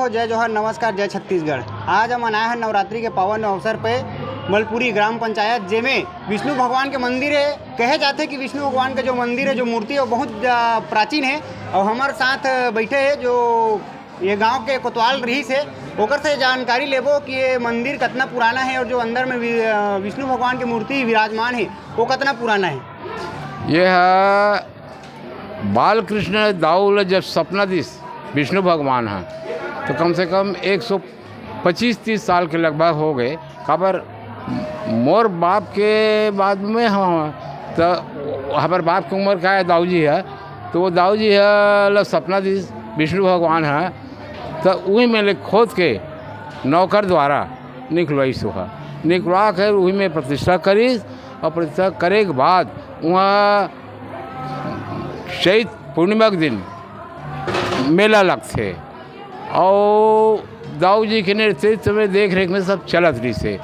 जय जोहर, नमस्कार, जय छत्तीसगढ़। आज हम आए हैं नवरात्रि के पावन अवसर पे मलपुरी ग्राम पंचायत जेमें विष्णु भगवान के मंदिर है। कहे जाते हैं कि विष्णु भगवान का जो मंदिर है, जो मूर्ति है, वो बहुत प्राचीन है। और हमारे साथ बैठे हैं जो ये गांव के कोतवाल रहीस है, ओकर से जानकारी लेबो कि ये मंदिर कितना पुराना है और जो अंदर में विष्णु भगवान की मूर्ति विराजमान है वो कितना पुराना है। यह बालकृष्ण दाऊल जब सपनाधीश विष्णु भगवान हैं तो कम से कम 125-30 साल के लगभग हो गए। खबर मोर बाप के बाद में हाँ तो हमारे बाप की उम्र का है दाऊ जी है, तो वो दाऊ जी है सपनाधीश विष्णु भगवान है। तो वही मैंने खोद के नौकर द्वारा निकलवाई सुहा निकलवा कर वही में प्रतिष्ठा करी और प्रतिष्ठा करे के बाद वहाँ शहीद पूर्णिमा के दिन मेला लगते और दाऊ जी के नेतृत्व में देख रेख में सब चलत रही से।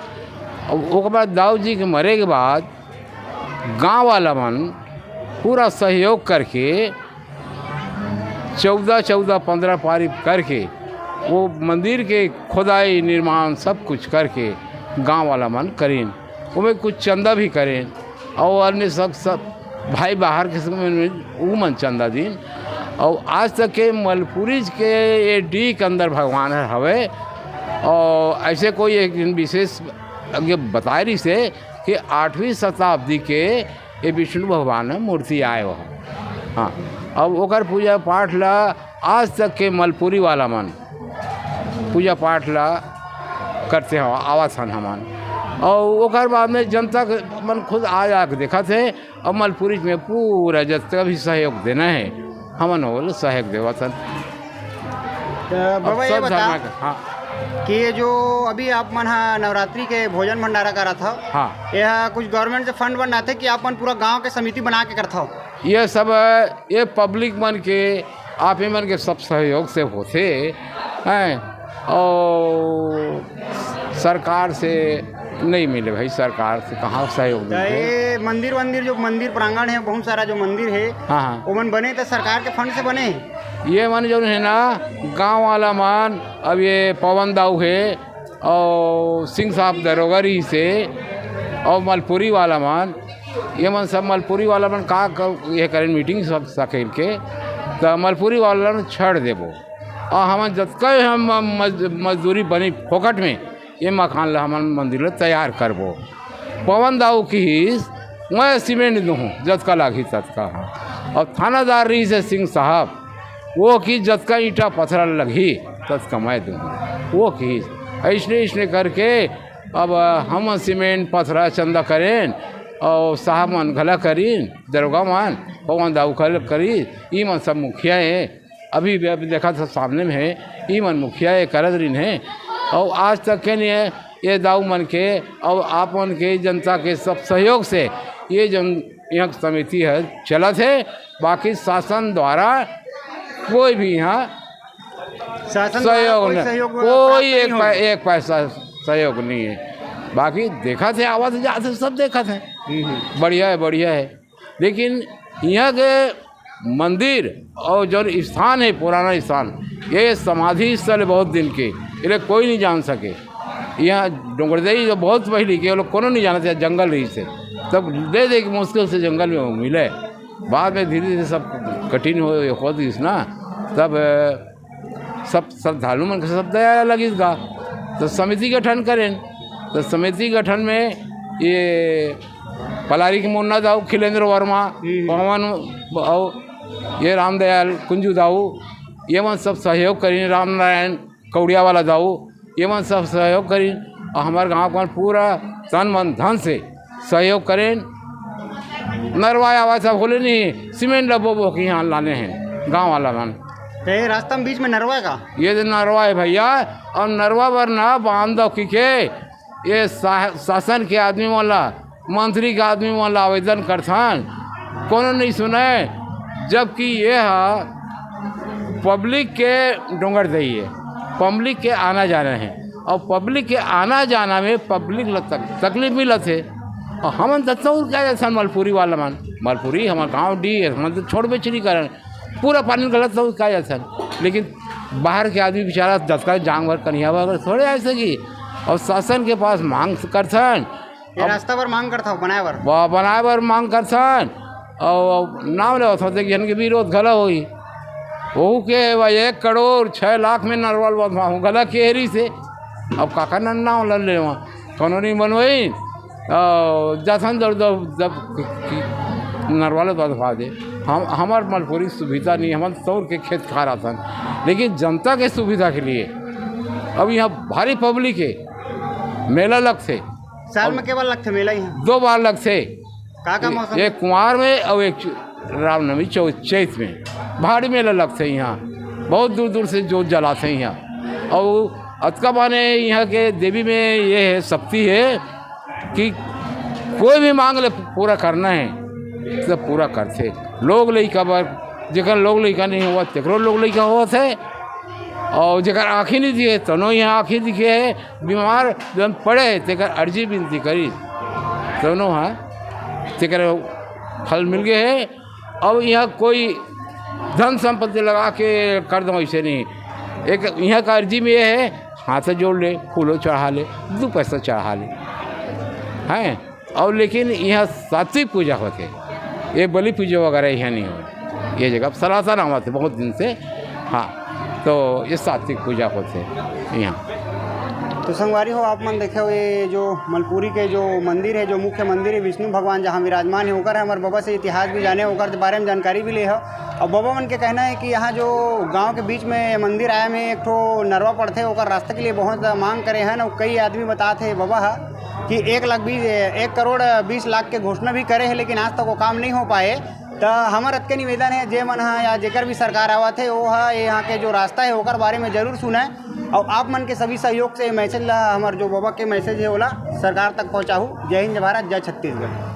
और उसके बाद दाऊ जी के मरे के बाद गांव वाला मन पूरा सहयोग करके 14-15 पारी करके वो मंदिर के खुदाई निर्माण सब कुछ करके गांव वाला मन करें, उसमें कुछ चंदा भी करें और अन्य सब भाई बाहर के समय में वो मन चंदा दिन। और आज तक के मलपुरी के ये डी के अंदर भगवान हवे। और ऐसे कोई एक विशेष आगे बता रही से कि 8वीं शताब्दी के ये विष्णु भगवान मूर्ति आए हो। हाँ, अब ओकर पूजा पाठ ला आज तक के मलपुरी वाला मन पूजा पाठ ला करते हो आवत हन हमन। और ओकर बाद में जनता मन खुद आ जाके देखा थे। और मलपुरी में पूरा जितना भी सहयोग देना है हमन वो सहयोग देवा था। बाबा ये बता हाँ कि ये जो अभी आप मन नवरात्रि के भोजन भंडारा करा था, हाँ, यह कुछ गवर्नमेंट से फंड बनाते कि आप मन पूरा गांव के समिति बना के करता हो? ये सब ये पब्लिक मन के आप ही मन के सब सहयोग से होते हैं और सरकार से नहीं मिले भाई। सरकार से कहाँ सहयोग मिलते। ये मंदिर जो मंदिर प्रांगण है, बहुत सारा जो मंदिर है, हाँ वो मन बने तो सरकार के फंड से बने हैं। ये मन जो है ना गांव वाला मन अब ये पवन दाऊ है और सिंह साहब दरोगरी से और मलपुरी वाला मन ये मन सब मलपुरी वाला मन का ये करें मीटिंग सब सकेल के तो मलपुरी वाला मन छड़ देबो और हम जतका हम मजदूरी बनी फोकट में ये मकान ला हम मंदिर तैयार करबो। पवन दाऊ की मैं सीमेंट दूँ जतका लागी ततका। और थानादार रही से सिंह साहब वो की जतका ईटा पत्थर लगी ततका मैं दूँ वो की ऐसने करके अब हम सीमेंट पत्थर चंदा करें और साहब मन घला करीन दरोगा मन पवन दाऊ करी ई मन सब मुखिया है। अभी देखा था सामने में है ई मन मुखिया है करत रही है। और आज तक के नहीं है ये दाऊ मन के और आप मन के जनता के सब सहयोग से ये जन यहाँ समिति है चलत है। बाकी शासन द्वारा कोई भी यहाँ सहयोग नहीं, कोई एक पैसा सहयोग नहीं है। बाकी देखा थे आवाज़ जाते सब देखा थे बढ़िया है। लेकिन यहाँ के मंदिर और जो स्थान है पुराना स्थान ये समाधि स्थल बहुत दिन के ये कोई नहीं जान सके। यहाँ डोंगरदेही जो बहुत पहले के लोग कोनो नहीं जानते जंगल रही से तब दे कि मुश्किल से जंगल में मिले। बाद में धीरे धीरे सब कठिन हो दिस ना तब सब श्रद्धालु मन के सब दया लगी गा तो समिति गठन करें। तो समिति गठन में ये पलारी के मुन्ना दाऊ खिलेंद्र वर्मा पवन और ये रामदयाल कुंजू दाऊ ये मन सब सहयोग करें। राम नारायण कौड़िया वाला दाऊ ये मन सब सहयोग करें और हमारे गांव का पूरा तन मन धन से सहयोग करें। नरवा आवाज सब बोले नहीं सीमेंट डब्बो के यहाँ लाने हैं गांव वाला मन। रास्ता में बीच में नरवा का ये नरवा है भैया। और नरवा पर ना बांध दो कि के ये शासन के आदमी वाला मंत्री के आदमी वाला आवेदन करथन कोनो नहीं सुने। जबकि ये पब्लिक के डोंगर दही है, पब्लिक के आना जाना है और पब्लिक के आना जाना में पब्लिक तकलीफ मिलत है। और हम दत्तौर क्या जाता मलपुरी वाला मन मलपुरी हमारे गाँव डी हम तो छोड़ बेचरी करें पूरा पानी गलत तो क्या जाता। लेकिन बाहर के आदमी बेचारा दस का जांग भर कन्हैया वगैरह थोड़े ऐसे की। और शासन के पास मांग करथन, ये रास्ता पर मांग करता हूँ बनाए बर बनाए बर मांग करथन और नाम ले होते कि इनके विरोध गला होई वहू के 1 करोड़ 6 लाख में नरवाल बनवाऊँ गला केहरी से। अब काका नाम ल ले वहाँ कोनो नहीं बनवाई जथन जब नरवाले बदफा दे। हम हमार मलपुरी सुविधा नहीं, हम तौर के खेत खा रहा था, लेकिन जनता के सुविधा के लिए अब यहाँ भारी पब्लिक है। मेला लगते साल में केवल लगते मेला यहाँ 2 बार लगते, का मौसम एक कुंवार में और एक रामनवमी चैत में भारी मेला लगते यहाँ। बहुत दूर दूर से जोत जलाते हैं यहाँ। और अतका माने यहाँ के देवी में ये है शक्ति है कि कोई भी मांग ले पूरा करना है तो पूरा करते। लोग लइका बर जेकर लोग लइका नहीं हुआ तेकरो लोग लइका हुआ थे, और जेकर आँखें नहीं दिए तनो यहाँ आँखें दिखे है, बीमार जब पड़े तेकर अर्जी विनती करी दोनों हाँ तेकर फल मिल गए है। अब यहाँ कोई धन संपत्ति लगा के कर दो ऐसे नहीं। एक यहाँ का अर्जी में ये है हाथ से जोड़ ले, फूलों चढ़ा ले, 2 पैसा चढ़ा ले हैं। और लेकिन यहाँ सात्विक पूजा होते, ये बलि पूजा वगैरह यहाँ नहीं हो। ये जगह सलासा नाम आते बहुत दिन से हाँ, तो ये सात्विक पूजा होते यहाँ। तो संगवारी हो आप मन देखे हुए जो मलपुरी के जो मंदिर है, जो मुख्य मंदिर है विष्णु भगवान जहाँ विराजमान है होकर हमारे बाबा से इतिहास भी जाने, होकर बारे में जानकारी भी ले है। और बाबा मन के कहना है कि यहाँ जो गांव के बीच में मंदिर आया में एक ठो नरवा पड़ते होकर रास्ते के लिए बहुत मांग करे हैं ना। कई आदमी बताते हैं बाबा कि 1 करोड़ 20 लाख के घोषणा भी करे हैं, लेकिन आज तक वो काम नहीं हो पाए। तो हमार अतके निवेदन है जे मन है या जेकर भी सरकार आवत है वो है यहाँ के जो रास्ता है होकर बारे में जरूर सुने। और आप मन के सभी सहयोग से मैसेज ला हमार जो बाबा के मैसेज है ओला सरकार तक पहुँचाऊँ। जय हिंद, जय भारत, जय छत्तीसगढ़।